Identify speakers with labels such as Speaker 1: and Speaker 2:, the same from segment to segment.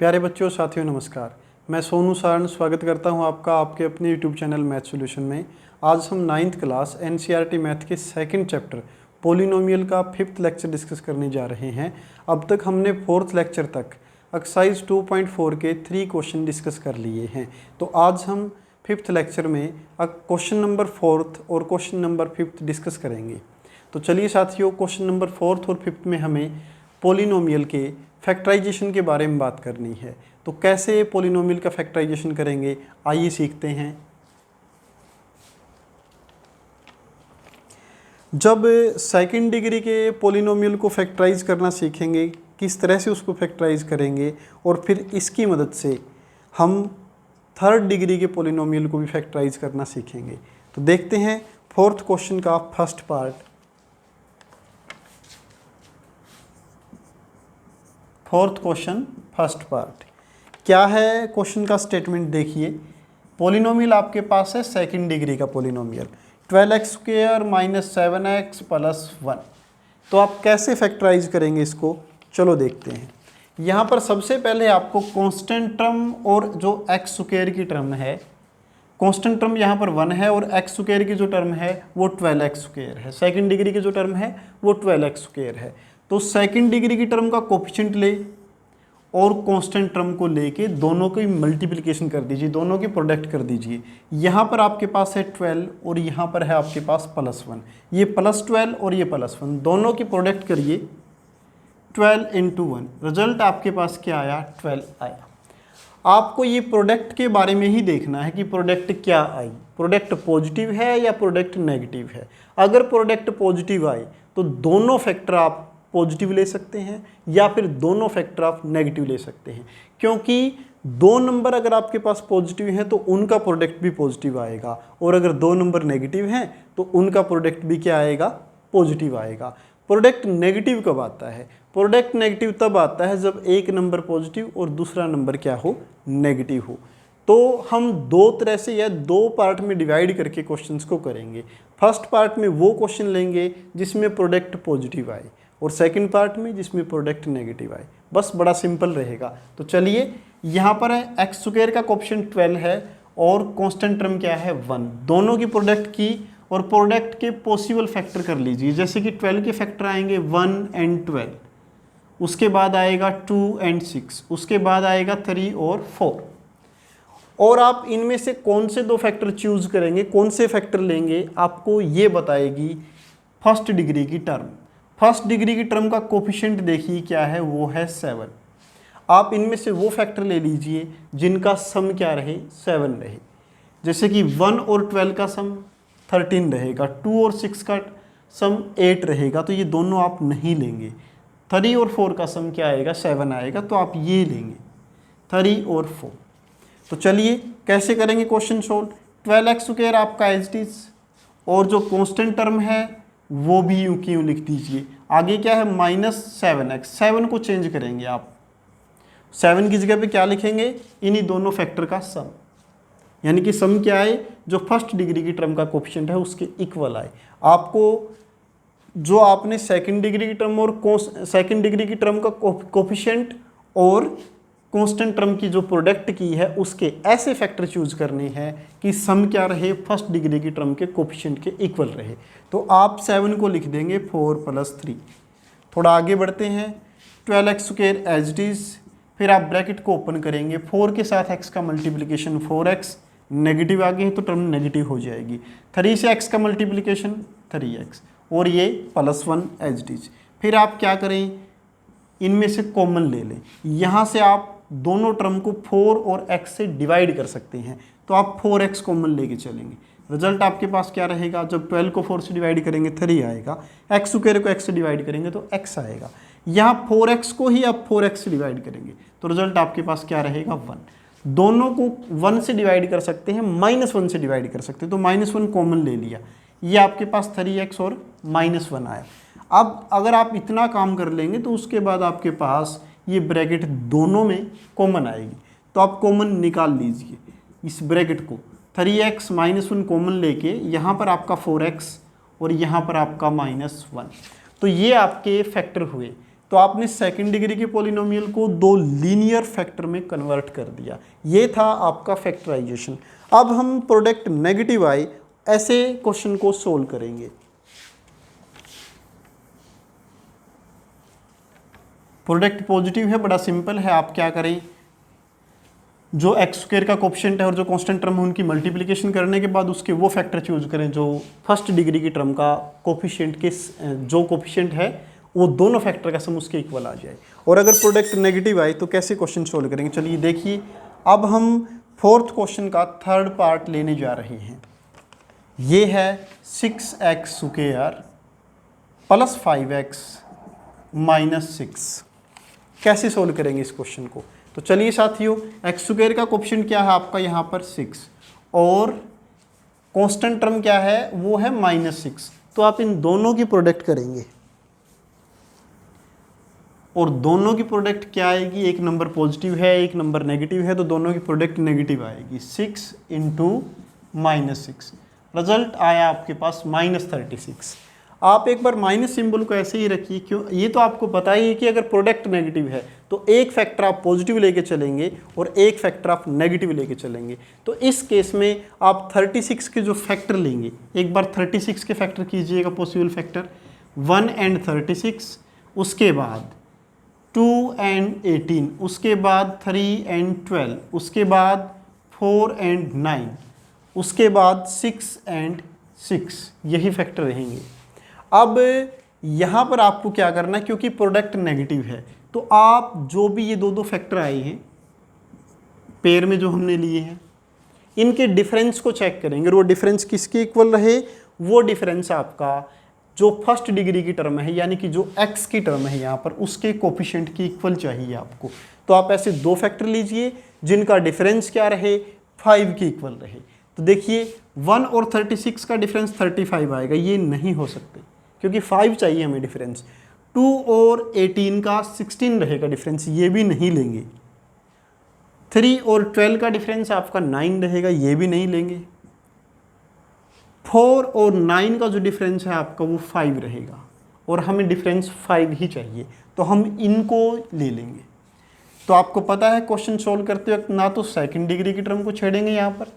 Speaker 1: प्यारे बच्चों, साथियों, नमस्कार। मैं सोनू सारण स्वागत करता हूं आपका आपके अपने यूट्यूब चैनल मैथ सॉल्यूशन में। आज हम 9th क्लास एनसीईआरटी मैथ के सेकंड चैप्टर पॉलिनोमियल का 5th लेक्चर डिस्कस करने जा रहे हैं। अब तक हमने 4th लेक्चर तक एक्सरसाइज 2.4 के 3 क्वेश्चन डिस्कस कर लिए हैं। तो आज हम 5th लेक्चर में क्वेश्चन नंबर 4th और क्वेश्चन नंबर 5th डिस्कस करेंगे। तो चलिए साथियों, क्वेश्चन नंबर 4th और 5th में हमें पॉलिनोमियल के फैक्टराइजेशन के बारे में बात करनी है। तो कैसे पॉलिनोमियल का फैक्टराइजेशन करेंगे, आइए सीखते हैं। जब सेकंड डिग्री के पॉलिनोमियल को फैक्टराइज करना सीखेंगे, किस तरह से उसको फैक्टराइज करेंगे, और फिर इसकी मदद से हम थर्ड डिग्री के पॉलिनोमियल को भी फैक्टराइज करना सीखेंगे। तो देखते हैं 4th क्वेश्चन का first part. 4th question first part क्या है? क्वेश्चन का स्टेटमेंट देखिए। पॉलिनोमियल आपके पास है सेकंड डिग्री का पॉलिनोमियल 12x² - 7x + 1। तो आप कैसे फैक्टराइज करेंगे इसको, चलो देखते हैं। यहाँ पर सबसे पहले आपको कांस्टेंट टर्म और जो x² की टर्म है, कांस्टेंट टर्म यहाँ पर 1 है और x² की जो टर्म है वो 12x² है। सेकंड डिग्री की जो टर्म है वो 12x² है। तो सेकंड डिग्री की टर्म का कोफिशिएंट ले और कांस्टेंट टर्म को लेके दोनों की मल्टीप्लिकेशन कर दीजिए, दोनों की प्रोडक्ट कर दीजिए। यहाँ पर आपके पास है 12 और यहाँ पर है आपके पास +1। ये +12 और ये +1 दोनों की प्रोडक्ट करिए। 12 × 1 रिजल्ट आपके पास क्या आया? 12 आया। आपको ये प्रोडक्ट के बारे में ही देखना है कि प्रोडक्ट क्या आई, प्रोडक्ट पॉजिटिव है या प्रोडक्ट नेगेटिव है। अगर प्रोडक्ट पॉजिटिव आए तो दोनों फैक्टर आप पॉजिटिव ले सकते हैं या फिर दोनों फैक्टर आप नेगेटिव ले सकते हैं, क्योंकि दो नंबर अगर आपके पास पॉजिटिव हैं तो उनका प्रोडक्ट भी पॉजिटिव आएगा, और अगर दो नंबर नेगेटिव हैं तो उनका प्रोडक्ट भी क्या आएगा? पॉजिटिव आएगा। प्रोडक्ट नेगेटिव कब आता है? प्रोडक्ट नेगेटिव तब आता है जब एक नंबर पॉजिटिव और दूसरा नंबर क्या हो? नेगेटिव हो। तो हम दो तरह से या दो पार्ट में डिवाइड करके क्वेश्चंस को करेंगे। फर्स्ट पार्ट में वो क्वेश्चन लेंगे जिसमें प्रोडक्ट पॉजिटिव आए, और सेकंड पार्ट में जिसमें प्रोडक्ट नेगेटिव आए। बस बड़ा सिंपल रहेगा। तो चलिए, यहाँ पर है x² का कोफिशिएंट 12 है और कांस्टेंट टर्म क्या है? 1। दोनों की प्रोडक्ट की और प्रोडक्ट के पॉसिबल फैक्टर कर लीजिए। जैसे कि 12 के फैक्टर आएंगे 1 और 12, उसके बाद आएगा 2 और 6, उसके बाद आएगा 3 और 4। और आप इनमें से कौन से दो फैक्टर चूज करेंगे, कौन से फैक्टर लेंगे, आपको ये बताएगी फर्स्ट डिग्री की टर्म। फर्स्ट डिग्री की टर्म का कोफिशिएंट देखिए क्या है? वो है 7। आप इनमें से वो फैक्टर ले लीजिए जिनका सम क्या रहे? 7 रहे। जैसे कि 1 और 12 का सम 13 रहेगा, 2 और 6 का सम 8 रहेगा, तो ये दोनों आप नहीं लेंगे। 3 और 4 का सम क्या आएगा? 7 आएगा, तो आप ये लेंगे 3 और 4। तो चलिए कैसे करेंगे क्वेश्चन सोल्व। 12x² आपका एज इट इज, और जो कांस्टेंट टर्म है वो भी यूं की यूं लिख दीजिए। आगे क्या है? -7x। 7 को चेंज करेंगे आप, 7 की जगह पे क्या लिखेंगे? इन्हीं दोनों फैक्टर का सम, यानी कि सम क्या आए? जो फर्स्ट डिग्री की टर्म का कोफिशिएंट है उसके इक्वल आए। आपको जो आपने सेकंड डिग्री की टर्म और सेकंड डिग्री की टर्म का कोफिशिएंट और कांस्टेंट टर्म की जो प्रोडक्ट की है उसके ऐसे फैक्टर चूज करने हैं कि सम क्या रहे? फर्स्ट डिग्री की टर्म के कोफिशिएंट के इक्वल रहे। तो आप 7 को लिख देंगे 4 + 3। थोड़ा आगे बढ़ते हैं। 12x² एज इट इज, फिर आप ब्रैकेट को ओपन करेंगे। 4 के साथ x का मल्टीप्लिकेशन 4x, नेगेटिव आगे है तो टर्म नेगेटिव हो जाएगी। 3 से x का मल्टीप्लिकेशन 3x, और ये +1 एज इट इज। फिर आप क्या करें? इनमें से कॉमन ले लें। यहाँ से आप दोनों टर्म को 4 और x से डिवाइड कर सकते हैं, तो आप 4x कॉमन लेके चलेंगे। रिजल्ट आपके पास क्या रहेगा? जब 12 को 4 से डिवाइड करेंगे 3 आएगा, x² को x से डिवाइड करेंगे तो x आएगा। यहाँ 4x को ही आप 4x से डिवाइड करेंगे तो रिजल्ट आपके पास क्या रहेगा? 1। दोनों को 1 से डिवाइड कर सकते हैं, -1 से डिवाइड कर सकते हैं, तो -1 कॉमन ले लिया। ये आपके पास 3x और -1 आया। अब अगर आप इतना काम कर लेंगे तो उसके बाद आपके पास ये ब्रैकेट दोनों में कॉमन आएगी, तो आप कॉमन निकाल लीजिए इस ब्रैकेट को। 3x -1 कॉमन लेके यहाँ पर आपका 4x और यहाँ पर आपका -1, तो ये आपके फैक्टर हुए। तो आपने सेकंड डिग्री के पॉलिनोमियल को दो लीनियर फैक्टर में कन्वर्ट कर दिया। ये था आपका फैक्टराइजेशन। अब हम प्रोडक्ट नेगेटिव आई ऐसे क्वेश्चन को सोल्व करेंगे। प्रोडक्ट पॉजिटिव है, बड़ा सिंपल है। आप क्या करें, जो एक्स स्क्वायर का कोफिशिएंट है और जो कांस्टेंट टर्म है उनकी मल्टीप्लिकेशन करने के बाद उसके वो फैक्टर चूज करें जो फर्स्ट डिग्री की टर्म का कोफिशिएंट के जो कोफिशिएंट है वो दोनों फैक्टर का सम उसके इक्वल आ जाए। और अगर प्रोडक्ट नेगेटिव आए तो कैसे क्वेश्चन सोल्व करेंगे, चलिए देखिए। अब हम फोर्थ क्वेश्चन का थर्ड पार्ट लेने जा रहे हैं। ये है 6x square plus 5x minus 6। कैसे सोल्व करेंगे इस क्वेश्चन को, तो चलिए साथियों, एक्स स्क्वायर का कोफिशिएंट क्या है आपका यहाँ पर 6 और कांस्टेंट टर्म क्या है वो है -6। तो आप इन दोनों की प्रोडक्ट करेंगे और दोनों की प्रोडक्ट क्या आएगी, एक नंबर पॉजिटिव है एक नंबर नेगेटिव है, तो दोनों की प्रोडक्ट नेगेटिव आएगी। 6 × -6, रिजल्ट आया आपके पास -36। आप एक बार माइनस सिंबल को ऐसे ही रखिए, क्यों, ये तो आपको पता ही है कि अगर प्रोडक्ट नेगेटिव है तो एक फैक्टर आप पॉजिटिव लेके चलेंगे और एक फैक्टर आप नेगेटिव लेके चलेंगे। तो इस केस में आप 36 के जो फैक्टर लेंगे, एक बार 36 के फैक्टर कीजिएगा, पॉसिबल फैक्टर 1 and 36, उसके बाद 2 and 18, उसके बाद 3 and 12, उसके बाद 4 and 9, उसके बाद 6 and 6, यही फैक्टर रहेंगे। अब यहाँ पर आपको क्या करना है, क्योंकि प्रोडक्ट नेगेटिव है तो आप जो भी ये दो फैक्टर आए हैं पेयर में जो हमने लिए हैं इनके डिफरेंस को चेक करेंगे और वो डिफरेंस किसके इक्वल रहे, वो डिफरेंस आपका जो फर्स्ट डिग्री की टर्म है यानी कि जो x की टर्म है यहाँ पर उसके कोफिशिएंट की इक्वल चाहिए आपको। तो आप ऐसे दो फैक्टर लीजिए जिनका डिफरेंस क्या रहे, 5 की इक्वल रहे। तो देखिए 1 और 36 का डिफरेंस 35 आएगा, ये नहीं हो सकते क्योंकि 5 चाहिए हमें डिफरेंस। 2 और 18 का 16 रहेगा डिफरेंस, ये भी नहीं लेंगे। 3 और 12 का डिफरेंस आपका 9 रहेगा, ये भी नहीं लेंगे। 4 और 9 का जो डिफरेंस है आपका वो 5 रहेगा और हमें डिफरेंस 5 ही चाहिए, तो हम इनको ले लेंगे। तो आपको पता है क्वेश्चन सोल्व करते वक्त ना तो सेकंड डिग्री की टर्म को छेड़ेंगे यहाँ पर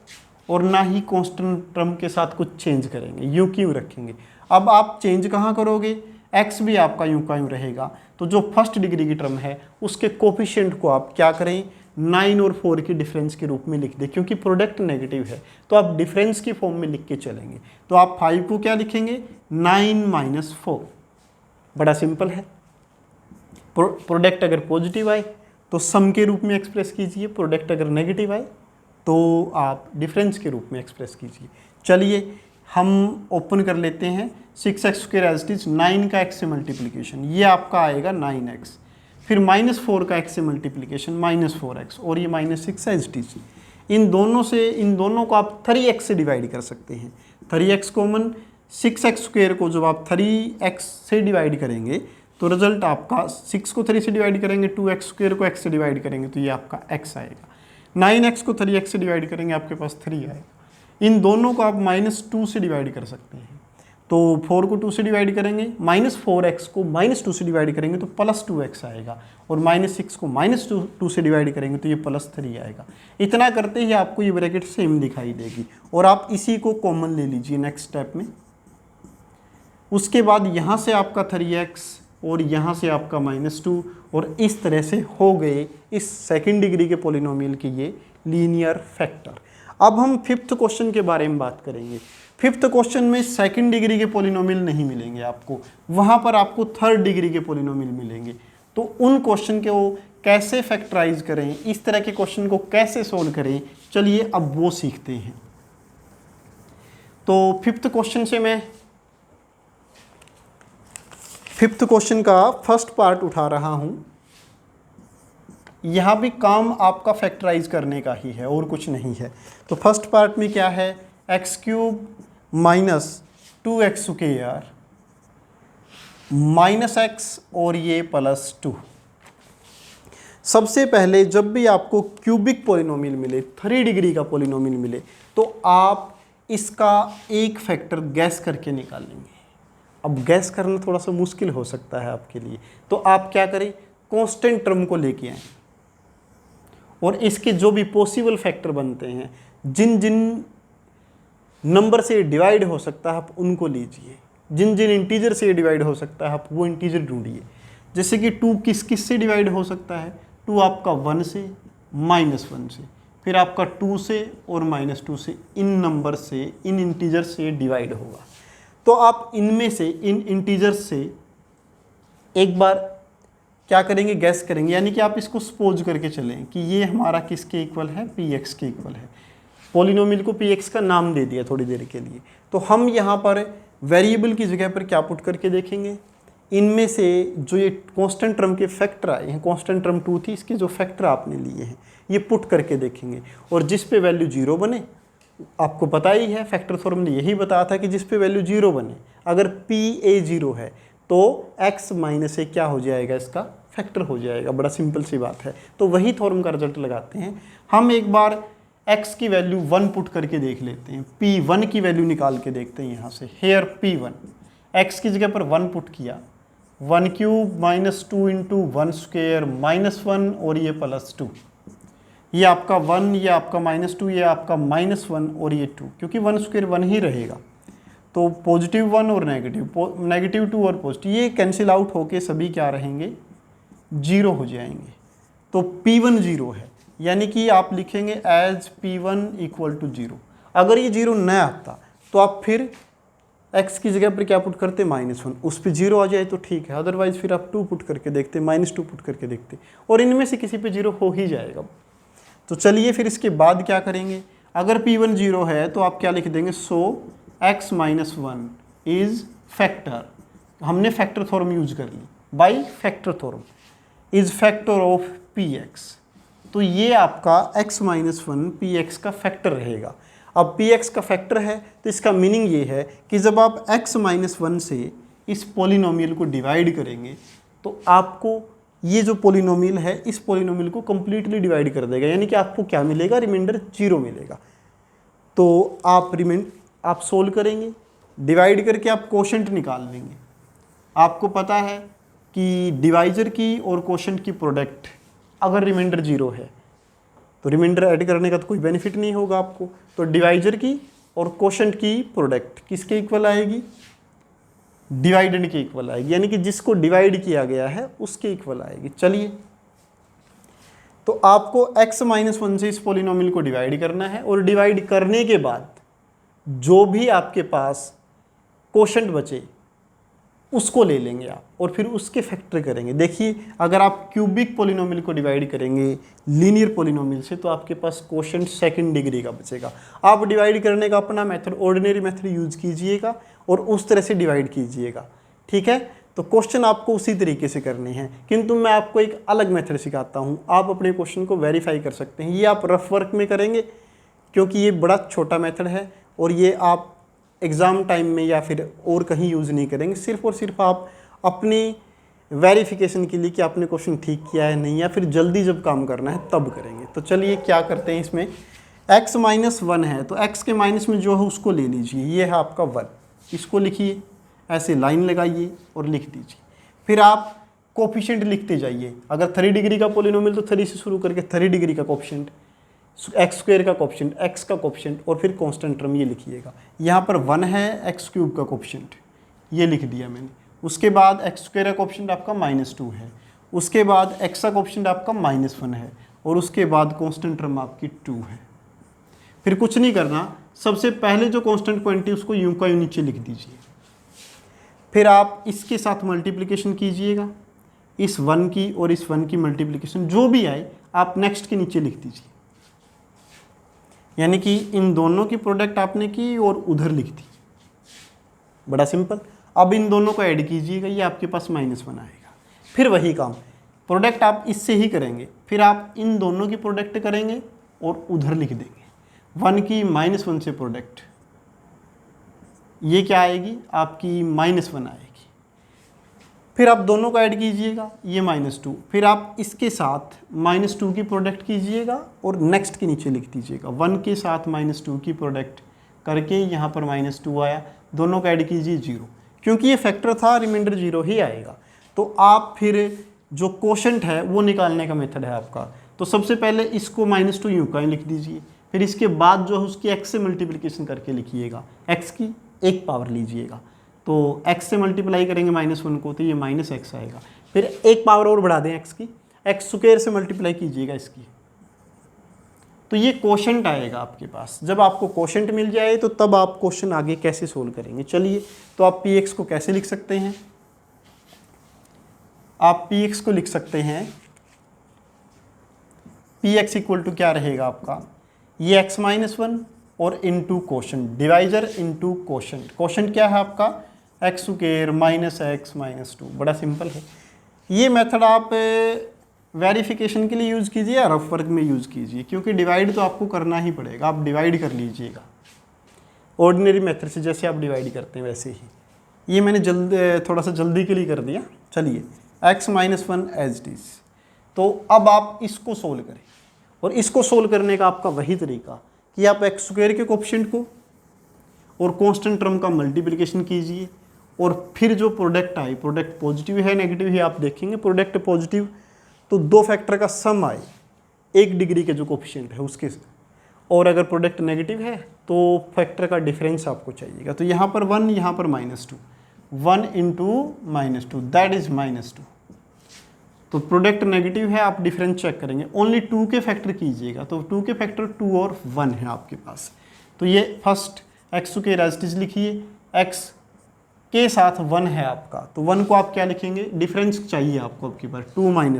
Speaker 1: और ना ही कांस्टेंट टर्म के साथ कुछ चेंज करेंगे, यूँ क्यों रखेंगे। अब आप चेंज कहाँ करोगे, x भी आपका यूँ का यूँ रहेगा, तो जो फर्स्ट डिग्री की टर्म है उसके कोफिशिएंट को आप क्या करें, 9 और 4 की डिफरेंस के रूप में लिख दें, क्योंकि प्रोडक्ट नेगेटिव है तो आप डिफरेंस की फॉर्म में लिख के चलेंगे। तो आप 5 को क्या लिखेंगे, 9 - 4। बड़ा सिंपल है। प्रोडक्ट अगर पॉजिटिव आए तो सम के रूप में एक्सप्रेस कीजिए, प्रोडक्ट अगर नेगेटिव आए तो आप डिफरेंस के रूप में एक्सप्रेस कीजिए। चलिए हम ओपन कर लेते हैं 6x square as it is, 9 का x से मल्टीप्लिकेशन, ये आपका आएगा 9x, फिर -4 का x से मल्टीप्लिकेशन -4x और ये -6 एज इट इज। इन दोनों को आप 3x से डिवाइड कर सकते हैं। 3x कॉमन, 6x स्क्वायर को जब आप 3x से डिवाइड करेंगे तो रिजल्ट आपका 6 को 3 से डिवाइड करेंगे, 2x स्क्वायर को x से डिवाइड करेंगे तो ये आपका x आएगा। 9x को 3x से डिवाइड करेंगे आपके पास 3 आएगा। इन दोनों को आप -2 से डिवाइड कर सकते हैं, तो 4 को 2 से डिवाइड करेंगे, -4x को -2 से डिवाइड करेंगे तो +2x आएगा और -6 को -2 से डिवाइड करेंगे तो ये +3 आएगा। इतना करते ही आपको ये ब्रैकेट सेम दिखाई देगी और आप इसी को कॉमन ले लीजिए नेक्स्ट स्टेप में। उसके बाद यहाँ से आपका 3x और यहाँ से आपका -2 और इस तरह से हो गए इस सेकंड डिग्री के पॉलिनोमियल के ये लीनियर फैक्टर। अब हम फिफ्थ क्वेश्चन के बारे में बात करेंगे। फिफ्थ क्वेश्चन में सेकंड डिग्री के पॉलिनोमियल नहीं मिलेंगे आपको, वहाँ पर आपको थर्ड डिग्री के पॉलिनोमियल मिलेंगे। तो उन क्वेश्चन को कैसे फैक्टराइज करें, इस तरह के क्वेश्चन को कैसे सोल्व करें, चलिए अब वो सीखते हैं। तो फिफ्थ क्वेश्चन का फर्स्ट पार्ट उठा रहा हूँ। यहाँ भी काम आपका फैक्टराइज करने का ही है और कुछ नहीं है। तो फर्स्ट पार्ट में क्या है, x³ - 2x स्क्वायर -x और ये +2। सबसे पहले जब भी आपको क्यूबिक पॉलिनोमियल मिले, 3 डिग्री का पॉलिनोमियल मिले, तो आप इसका एक फैक्टर गैस करके निकालेंगे। अब गैस करना थोड़ा सा मुश्किल हो सकता है आपके लिए, तो आप क्या करें, कांस्टेंट टर्म को लेके आए और इसके जो भी पॉसिबल फैक्टर बनते हैं, जिन जिन नंबर से डिवाइड हो सकता है आप उनको लीजिए, जिन जिन इंटीजर से डिवाइड हो सकता है आप वो इंटीजर ढूंढिए। जैसे कि 2 किस किस से डिवाइड हो सकता है, 2 आपका 1 से, -1 से, फिर आपका 2 से और -2 से, इन नंबर से, इन इंटीजर से डिवाइड होगा। तो आप इनमें से, इन इंटीजर्स से एक बार क्या करेंगे, गैस करेंगे, यानी कि आप इसको सपोज करके चलें कि ये हमारा किसके इक्वल है, px के इक्वल है। पॉलिनोमियल को px का नाम दे दिया थोड़ी देर के लिए। तो हम यहाँ पर वेरिएबल की जगह पर क्या पुट करके देखेंगे, इनमें से जो ये कांस्टेंट टर्म के फैक्टर आए हैं, कांस्टेंट टर्म 2 थी, इसके जो फैक्टर आपने लिए हैं ये पुट करके देखेंगे, और जिस पे वैल्यू 0 बने, आपको पता ही है फैक्टर थ्योरम ने यही बताया था कि जिस पे वैल्यू 0 बने, अगर pa 0 है तो x माइनस ए क्या हो जाएगा, इसका फैक्टर हो जाएगा। बड़ा सिंपल सी बात है। तो वही थ्योरम का रिजल्ट लगाते हैं हम। एक बार x की वैल्यू 1 पुट करके देख लेते हैं, p1 की वैल्यू निकाल के देखते हैं यहाँ से। हेयर p1, x की जगह पर 1 पुट किया, 1 क्यूब -2 इंटू 1 स्क्वेयर -1 और ये +2, ये आपका 1, ये आपका -2, ये आपका -1 और ये 2, क्योंकि 1 स्क्वेयर 1 ही रहेगा। तो +1 और -2 और पॉजिटिव ये कैंसिल आउट होके सभी क्या रहेंगे, 0 हो जाएंगे। तो p1 0 है, यानी कि आप लिखेंगे एज p1 = 0। अगर ये 0 न आता तो आप फिर x की जगह पर क्या पुट करते, -1, उस पर 0 आ जाए तो ठीक है, अदरवाइज फिर आप 2 पुट करके देखते, -2 पुट करके देखते, और इनमें से किसी पे 0 हो ही जाएगा। तो चलिए फिर इसके बाद क्या करेंगे, अगर p1 0 है तो आप क्या लिख देंगे, सो x - 1 इज फैक्टर, हमने फैक्टर थ्योरम यूज कर ली, by factor theorem is factor of px। तो ये आपका x - 1 px का फैक्टर रहेगा। अब px का फैक्टर है तो इसका मीनिंग ये है कि जब आप x - 1 से इस पॉलिनोमियल को डिवाइड करेंगे तो आपको ये जो पॉलिनोमियल है इस पॉलिनोमियल को कंप्लीटली डिवाइड कर देगा, यानी कि आपको क्या मिलेगा, रिमाइंडर 0 मिलेगा। तो आप सोल्व करेंगे, डिवाइड करके आप कोशेंट निकाल लेंगे। आपको पता है कि डिवाइजर की और कोशेंट की प्रोडक्ट अगर रिमाइंडर 0 है तो रिमाइंडर ऐड करने का तो कोई बेनिफिट नहीं होगा आपको। तो डिवाइजर की और कोशेंट की प्रोडक्ट किसके इक्वल आएगी, डिवाइडेंड के इक्वल आएगी, यानी कि जिसको डिवाइड किया गया है उसके इक्वल आएगी। चलिए, तो आपको x - 1 से इस पॉलिनोमियल को डिवाइड करना है, और डिवाइड करने के बाद जो भी आपके पास कोशेंट बचे उसको ले लेंगे आप, और फिर उसके फैक्टर करेंगे। देखिए, अगर आप क्यूबिक पॉलिनोमियल को डिवाइड करेंगे लीनियर पॉलिनोमियल से तो आपके पास कोशेंट सेकंड डिग्री का बचेगा। आप डिवाइड करने का अपना मेथड, ऑर्डिनरी मेथड यूज कीजिएगा और उस तरह से डिवाइड कीजिएगा, ठीक है। तो क्वेश्चन आपको उसी तरीके से करने हैं, किंतु मैं आपको एक अलग मेथड सिखाता हूँ, आप अपने क्वेश्चन को वेरीफाई कर सकते हैं। ये आप रफ वर्क में करेंगे क्योंकि ये बड़ा छोटा मेथड है, और ये आप एग्ज़ाम टाइम में या फिर और कहीं यूज़ नहीं करेंगे, सिर्फ और सिर्फ आप अपनी वेरिफिकेशन के लिए कि आपने क्वेश्चन ठीक किया है नहीं, या फिर जल्दी जब काम करना है तब करेंगे। तो चलिए क्या करते हैं, इसमें x - 1 है तो x के माइनस में जो है उसको ले लीजिए, ये है आपका 1, इसको लिखिए, ऐसे लाइन लगाइए और लिख दीजिए। फिर आप कोफिशिएंट लिखते जाइए, अगर 3 डिग्री का पॉलिनोमियल तो 3 से शुरू करके 3 डिग्री का कोफिशिएंट, एक्स स्क्वेयर का कोफिशिएंट, एक्स का कोफिशिएंट, और फिर कांस्टेंट टर्म ये लिखिएगा। यहाँ पर 1 है, एक्स क्यूब का कोफिशिएंट ये लिख दिया मैंने। उसके बाद एक्स स्क्वेयर का कोफिशिएंट आपका -2 है, उसके बाद एक्स का कोफिशिएंट आपका -1 है, और उसके बाद कांस्टेंट टर्म आपकी 2 है। फिर कुछ नहीं करना, सबसे पहले जो कांस्टेंट क्वांटिटी उसको यूं का यूं नीचे लिख दीजिए। फिर आप इसके साथ मल्टीप्लिकेशन कीजिएगा, इस 1 की और इस 1 की मल्टीप्लिकेशन जो भी आए आप नेक्स्ट के नीचे लिख दीजिए, यानी कि इन दोनों की प्रोडक्ट आपने की और उधर लिख दी। बड़ा सिंपल। अब इन दोनों को ऐड कीजिएगा, ये आपके पास -1 आएगा। फिर वही काम, प्रोडक्ट आप इससे ही करेंगे, फिर आप इन दोनों की प्रोडक्ट करेंगे और उधर लिख देंगे। 1 की -1 से प्रोडक्ट, ये क्या आएगी आपकी -1 आएगी। फिर आप दोनों को ऐड कीजिएगा, ये -2, फिर आप इसके साथ -2 की प्रोडक्ट कीजिएगा और नेक्स्ट के नीचे लिख दीजिएगा। 1 के साथ -2 की प्रोडक्ट करके यहाँ पर -2 आया, दोनों को ऐड कीजिए 0, क्योंकि ये फैक्टर था, रिमाइंडर 0 ही आएगा। तो आप फिर जो कोशेंट है वो निकालने का मेथड है आपका। तो सबसे पहले इसको -2 यूँ का ही लिख दीजिए, फिर इसके बाद जो है उसकी x से मल्टीप्लिकेशन करके लिखिएगा, x की 1 पावर लीजिएगा। तो x से मल्टीप्लाई करेंगे -1 को, तो ये -x आएगा। फिर 1 पावर और बढ़ा दें x की, x स्क्वायर से मल्टीप्लाई कीजिएगा इसकी, तो ये कोशेंट आएगा आपके पास। जब आपको कोशेंट मिल जाए तो तब आप क्वेश्चन आगे कैसे सोल्व करेंगे। चलिए, तो आप px को कैसे लिख सकते हैं, आप px को लिख सकते हैं, px इक्वल टू क्या रहेगा आपका, ये x-1 और into quotient, divisor into quotient. Quotient क्या है आपका, x स्क्वायर -x-2। बड़ा सिंपल है। ये मेथड आप वेरिफिकेशन के लिए यूज़ कीजिए या रफ वर्क में यूज़ कीजिए, क्योंकि डिवाइड तो आपको करना ही पड़ेगा। आप डिवाइड कर लीजिएगा ऑर्डिनरी मेथड से, जैसे आप डिवाइड करते हैं वैसे ही। ये मैंने थोड़ा सा जल्दी के लिए कर दिया। चलिए, x-1 एज इट इज। तो अब आप इसको सोल्व करें, और इसको सोल्व करने का आपका वही तरीका कि आप x स्क्वायर के कोएफिशिएंट को और कांस्टेंट टर्म का मल्टीप्लिकेशन कीजिए, और फिर जो प्रोडक्ट आए, प्रोडक्ट पॉजिटिव है नेगेटिव है आप देखेंगे। प्रोडक्ट पॉजिटिव तो 2 फैक्टर का सम आए 1 डिग्री के जो कोएफिशिएंट है उसके, और अगर प्रोडक्ट नेगेटिव है तो फैक्टर का डिफरेंस आपको चाहिएगा। तो यहाँ पर 1, यहाँ पर -2, 1 × -2 दैट इज -2। तो प्रोडक्ट नेगेटिव है, आप डिफरेंस चेक करेंगे, ओनली 2 के फैक्टर कीजिएगा। तो 2 के फैक्टर 2 और 1 है आपके पास। तो ये फर्स्ट x के रेजिस्टेंस लिखिए, x के साथ 1 है आपका, तो 1 को आप क्या लिखेंगे, डिफरेंस चाहिए आपको आपके पास 2 - 1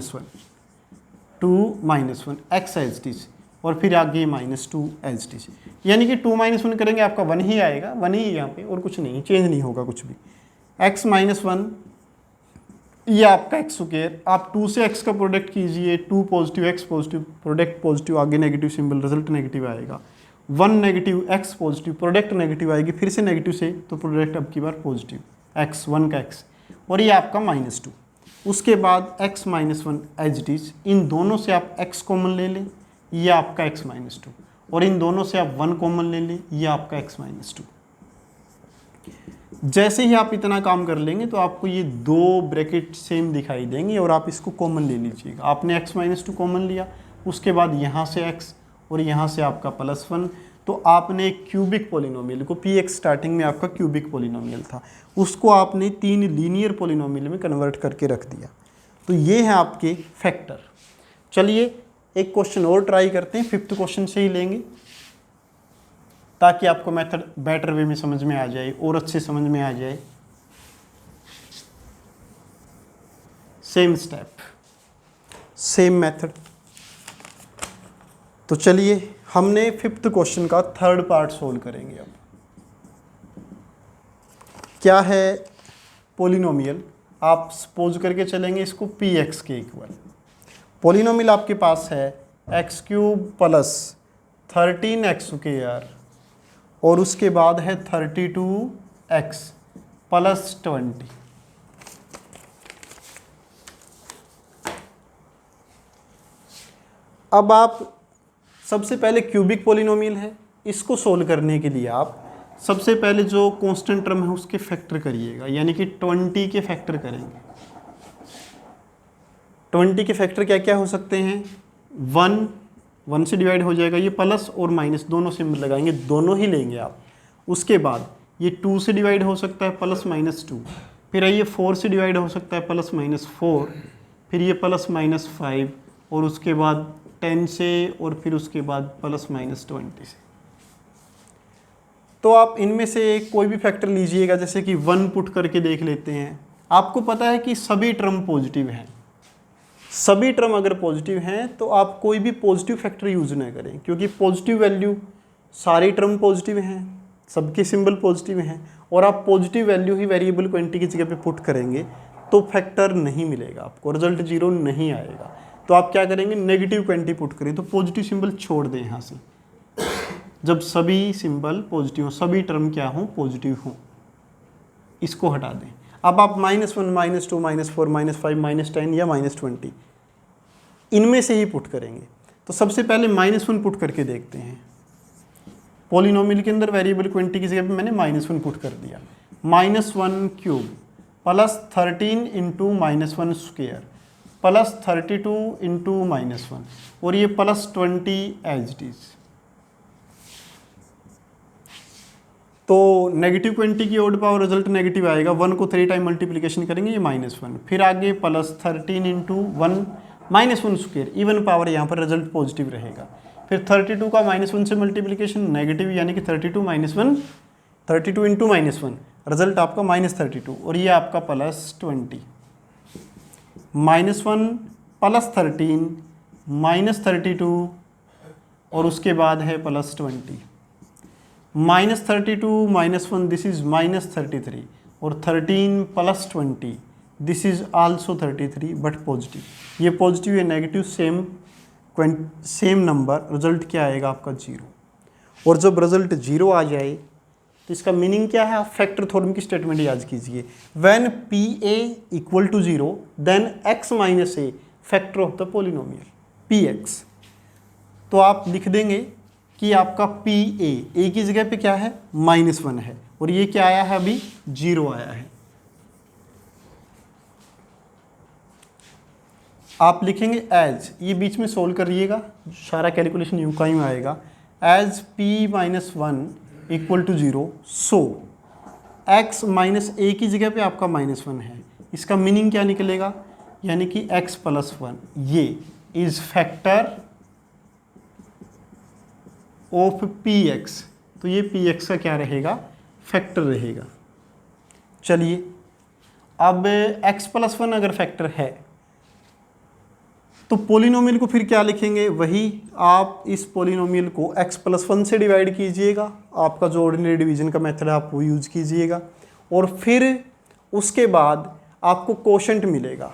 Speaker 1: x एज इट इज, और फिर आगे -2 एज इट इज। यानी कि 2 - 1 करेंगे आपका 1 ही आएगा, 1 ही यहाँ पे, और कुछ नहीं, चेंज नहीं होगा कुछ भी। x - 1 ये आपका x स्क्वायर, आप 2 से x का प्रोडक्ट कीजिए, 2 positive x positive, product positive, आगे नेगेटिव सिंबल, रिजल्ट नेगेटिव आएगा। 1 negative x positive, product negative आएगी, फिर से नेगेटिव से, तो प्रोडक्ट अब की बार पॉजिटिव, x 1 का x, और ये आपका -2। उसके बाद x - 1 एज इट इज, इन दोनों से आप x कॉमन ले लें, ये आपका x -2, और इन दोनों से आप 1 कॉमन ले लें, ये आपका x -2। जैसे ही आप इतना काम कर लेंगे तो आपको ये 2 ब्रैकेट सेम दिखाई देंगे, और आप इसको कॉमन ले लीजिएगा। आपने x -2 कॉमन लिया, उसके बाद यहाँ से x और यहाँ से आपका +1, तो आपने क्यूबिक पॉलिनोमियल को, px स्टार्टिंग में आपका क्यूबिक पॉलिनोमियल था, उसको आपने 3 लीनियर पॉलिनोमियल में कन्वर्ट करके रख दिया। तो ये है आपके फैक्टर। चलिए, एक क्वेश्चन और ट्राई करते हैं, 5th क्वेश्चन से ही लेंगे, ताकि आपको मेथड बेटर वे में समझ में आ जाए और अच्छे समझ में आ जाए। Same step, same method. तो चलिए, हमने 5th क्वेश्चन का 3rd पार्ट सोल्व करेंगे। अब क्या है पॉलिनोमियल, आप सपोज करके चलेंगे इसको px के इक्वल। पॉलिनोमियल आपके पास है x³ + 13x² और उसके बाद है 32x + 20। अब आप सबसे पहले क्यूबिक पॉलिनोमियल है, इसको सोल्व करने के लिए आप सबसे पहले जो कांस्टेंट टर्म है उसके फैक्टर करिएगा, यानी कि 20 के फैक्टर करेंगे। 20 के फैक्टर क्या क्या हो सकते हैं, 1 से डिवाइड हो जाएगा, ये प्लस और माइनस दोनों सिंबल लगाएंगे, दोनों ही लेंगे आप। उसके बाद ये 2 से डिवाइड हो सकता है +-2, फिर ये 4 से डिवाइड हो सकता है +-4, फिर ये +-5, और उसके बाद 10 से, और फिर उसके बाद +-20 से। तो आप इनमें से कोई भी फैक्टर लीजिएगा, जैसे कि 1 पुट करके देख लेते हैं। आपको पता है कि सभी टर्म पॉजिटिव हैं, सभी टर्म अगर पॉजिटिव हैं तो आप कोई भी पॉजिटिव फैक्टर यूज़ ना करें, क्योंकि पॉजिटिव वैल्यू, सारे टर्म पॉजिटिव हैं, सबके सिंबल पॉजिटिव हैं, और आप पॉजिटिव वैल्यू ही वेरिएबल क्वांटिटी की जगह पे पुट करेंगे तो फैक्टर नहीं मिलेगा आपको, रिजल्ट 0 नहीं आएगा। तो आप क्या करेंगे, नेगेटिव क्वांटिटी पुट करें, तो पॉजिटिव सिंबल छोड़ दें यहाँ से। जब सभी सिंबल पॉजिटिव हो, सभी टर्म क्या हों, पॉजिटिव हों, इसको हटा दें। अब आप -1, -2, -4, -5, -10 या -20 इनमें से ही पुट करेंगे। तो सबसे पहले -1 पुट करके देखते हैं। पॉलिनोमियल के अंदर वेरिएबल क्वांटिटी की जगह पे मैंने -1 पुट कर दिया। -1 cube plus 13 into -1 square plus 32 into -1 और ये प्लस 20 एज इट इज। तो नेगेटिव क्वांटिटी की ऑड पावर रिजल्ट नेगेटिव आएगा। 1 को 3 टाइम मल्टीप्लिकेशन करेंगे ये -1, फिर आगे plus 13 into 1 -1 square, even power यहाँ पर रिजल्ट पॉजिटिव रहेगा। फिर 32 का -1 से मल्टीप्लिकेशन नेगेटिव, यानी कि 32 -1, 32 इंटू -1 रिजल्ट आपका -32 और ये आपका प्लस 20। -1 प्लस 13 -32 और उसके बाद है प्लस 20। -32 -1 दिस इज -33 और 13 plus 20 this is also 33 but positive. ये पॉजिटिव या नेगेटिव सेम नंबर, रिजल्ट क्या आएगा आपका 0। और जब रिजल्ट 0 आ जाए तो इसका मीनिंग क्या है, आप फैक्टर थ्योरम की स्टेटमेंट याद कीजिए। When PA equal to 0 then x minus a factor of the polynomial Px। तो आप लिख देंगे कि आपका PA a की जगह पे क्या है -1 है और ये क्या आया है अभी 0 आया है। आप लिखेंगे एज, ये बीच में सोल्व करिएगा, सारा कैलकुलेशन यूं का यूं आएगा। As P-1 equal to 0 so x minus a की जगह पे आपका -1 है। इसका मीनिंग क्या निकलेगा, यानी कि x प्लस 1 ये इज फैक्टर ऑफ Px। तो ये Px का क्या रहेगा, फैक्टर रहेगा। चलिए अब x प्लस 1 अगर फैक्टर है तो पॉलिनोमियल को फिर क्या लिखेंगे, वही आप इस पॉलिनोमियल को x प्लस 1 से डिवाइड कीजिएगा, आपका जो ऑर्डिनरी डिवीजन का मेथड है आप वो यूज कीजिएगा, और फिर उसके बाद आपको कोशेंट मिलेगा।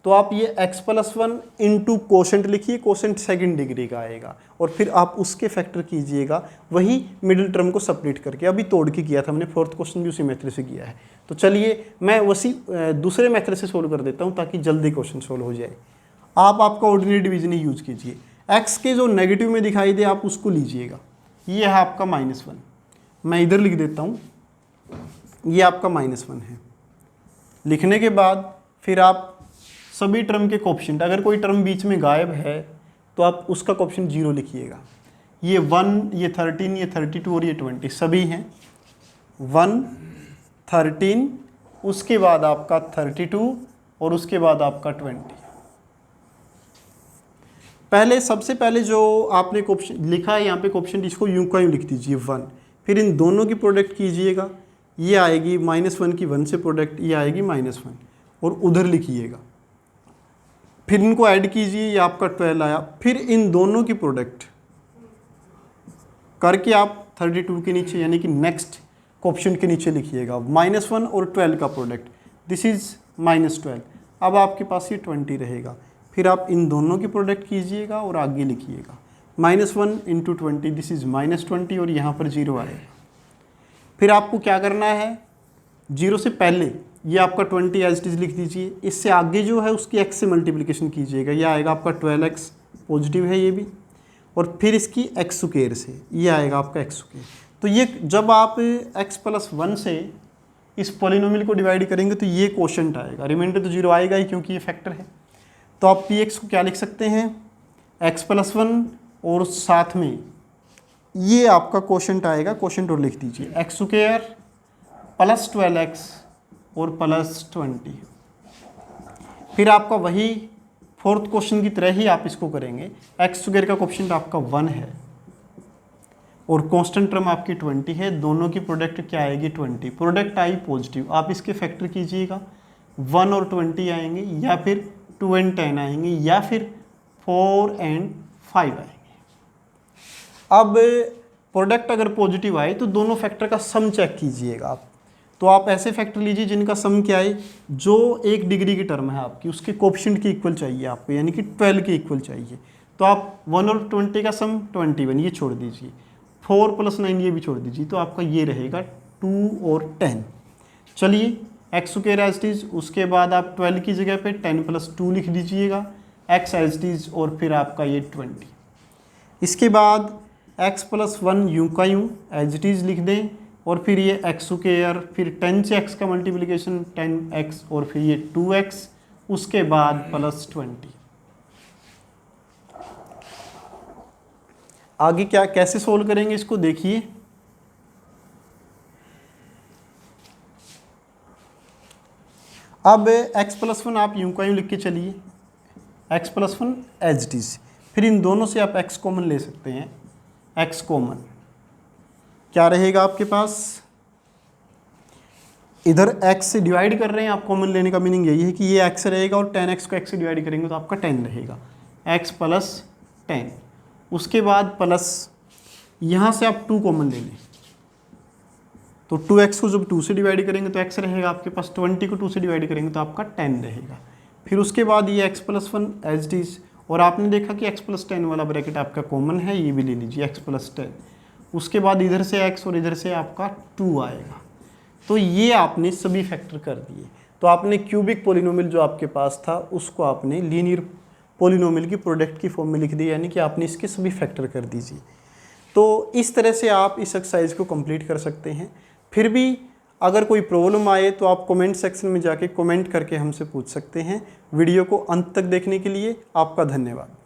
Speaker 1: तो आप ये x प्लस 1 इंटू कोशेंट लिखिए, कोशेंट सेकंड डिग्री का आएगा, और फिर आप उसके फैक्टर कीजिएगा वही मिडिल टर्म को सेपरेट करके। अभी तोड़ के किया था हमने, फोर्थ क्वेश्चन भी उसी मेथड से किया है। तो चलिए मैं उसी दूसरे मेथड से सोल्व कर देता हूँ ताकि जल्दी क्वेश्चन सोल्व हो जाए। आप आपका ऑर्डिनरी डिवीजन ही यूज कीजिए, x के जो नेगेटिव में दिखाई दे आप उसको लीजिएगा। ये है आपका -1, मैं इधर लिख देता हूँ, ये आपका -1 है। लिखने के बाद फिर आप सभी टर्म के कोएफिशिएंट, अगर कोई टर्म बीच में गायब है तो आप उसका कोएफिशिएंट 0 लिखिएगा। ये 1, ये 13, ये 32 और ये 20 सभी हैं। 1, 13, उसके बाद आपका 32 और उसके बाद आपका 20। पहले सबसे पहले जो आपने कोएफिशिएंट लिखा है यहाँ पे कोएफिशिएंट, इसको यूं का यूं लिख दीजिए 1, फिर इन दोनों की प्रोडक्ट कीजिएगा, ये आएगी -1 की 1 से प्रोडक्ट, ये आएगी -1 और उधर लिखिएगा, फिर इनको ऐड कीजिए, ये आपका 12 आया, फिर इन दोनों की प्रोडक्ट करके आप 32 के नीचे यानी कि नेक्स्ट कोएफिशिएंट के नीचे लिखिएगा -1 और 12 का प्रोडक्ट, दिस इज -12। अब आपके पास ये 20 रहेगा, फिर आप इन दोनों की प्रोडक्ट कीजिएगा और आगे लिखिएगा -1 इंटू 20 दिस इज -20 और यहाँ पर 0 आएगा। फिर आपको क्या करना है, 0 से पहले ये आपका 20 एज इट इज लिख दीजिए, इससे आगे जो है उसकी x से मल्टीप्लिकेशन कीजिएगा, ये आएगा आपका 12x, पॉजिटिव है ये भी, और फिर इसकी x स्क्वायर से ये आएगा आपका x स्क्वायर। तो ये जब आप x प्लस 1 से इस पॉलिनोमियल को डिवाइड करेंगे तो ये कोशेंट आएगा, रिमाइंडर तो 0 आएगा ही क्योंकि ये फैक्टर है। तो आप Px को क्या लिख सकते हैं, x प्लस 1 और साथ में ये आपका कोशेंट आएगा, कोशेंट और लिख दीजिए x स्क्वायर प्लस 12x और प्लस 20। फिर आपका वही फोर्थ क्वेश्चन की तरह ही आप इसको करेंगे, x स्क्वायर का कोफिशिएंट आपका 1 है और कांस्टेंट टर्म आपकी 20 है, दोनों की प्रोडक्ट क्या आएगी 20, प्रोडक्ट आई पॉजिटिव, आप इसके फैक्टर कीजिएगा 1 और 20 आएंगे, या फिर 2 and 10 आएंगे, या फिर 4 and 5 आएंगे। अब प्रोडक्ट अगर पॉजिटिव आए तो दोनों फैक्टर का सम चेक कीजिएगा आप। तो आप ऐसे फैक्टर लीजिए जिनका सम क्या है, जो 1 डिग्री की टर्म है आपकी उसके कोफिशिएंट के इक्वल चाहिए आपको, यानी कि 12 के इक्वल चाहिए। तो आप 1 और 20 का सम 21 ये छोड़ दीजिए, 4 + 9 ये भी छोड़ दीजिए, तो आपका ये रहेगा 2 और 10। चलिए x square as it is, उसके बाद आप 12 की जगह पे 10 + 2 लिख दीजिएगा, x एज इट इज, और फिर आपका ये 20। इसके बाद x प्लस 1 यूँ का यूँ एज इट इज़ लिख दें, और फिर ये x स्क्वायर, फिर 10 से x का मल्टीप्लिकेशन 10x, और फिर ये 2x, उसके बाद प्लस 20। आगे क्या कैसे सोल्व करेंगे इसको देखिए। अब x प्लस 1 आप यूँ का यूँ लिख के चलिए, x plus 1 as it is, फिर इन दोनों से आप x कॉमन ले सकते हैं। x कॉमन क्या रहेगा आपके पास, इधर x से डिवाइड कर रहे हैं, आप कॉमन लेने का मीनिंग यही है कि ये x रहेगा और 10x को x से डिवाइड करेंगे तो आपका 10 रहेगा, x प्लस 10। उसके बाद प्लस यहाँ से आप 2 कॉमन ले लें, तो 2x को जब 2 से डिवाइड करेंगे तो x रहेगा आपके पास, 20 को 2 से डिवाइड करेंगे तो आपका 10 रहेगा। फिर उसके बाद ये x plus 1 as it is, और आपने देखा कि x प्लस 10 वाला ब्रैकेट आपका कॉमन है, ये भी ले लीजिए x प्लस 10। उसके बाद इधर से x और इधर से आपका 2 आएगा। तो ये आपने सभी फैक्टर कर दिए, तो आपने क्यूबिक पोलिनोमियल जो आपके पास था उसको आपने लीनियर पोलिनोमियल की प्रोडक्ट की फॉर्म में लिख दिया, यानी कि आपने इसके सभी फैक्टर कर दीजिए। तो इस तरह से आप इस एक्सरसाइज को कंप्लीट कर सकते हैं। फिर भी अगर कोई प्रॉब्लम आए तो आप कमेंट सेक्शन में जाके कमेंट करके हमसे पूछ सकते हैं। वीडियो को अंत तक देखने के लिए आपका धन्यवाद।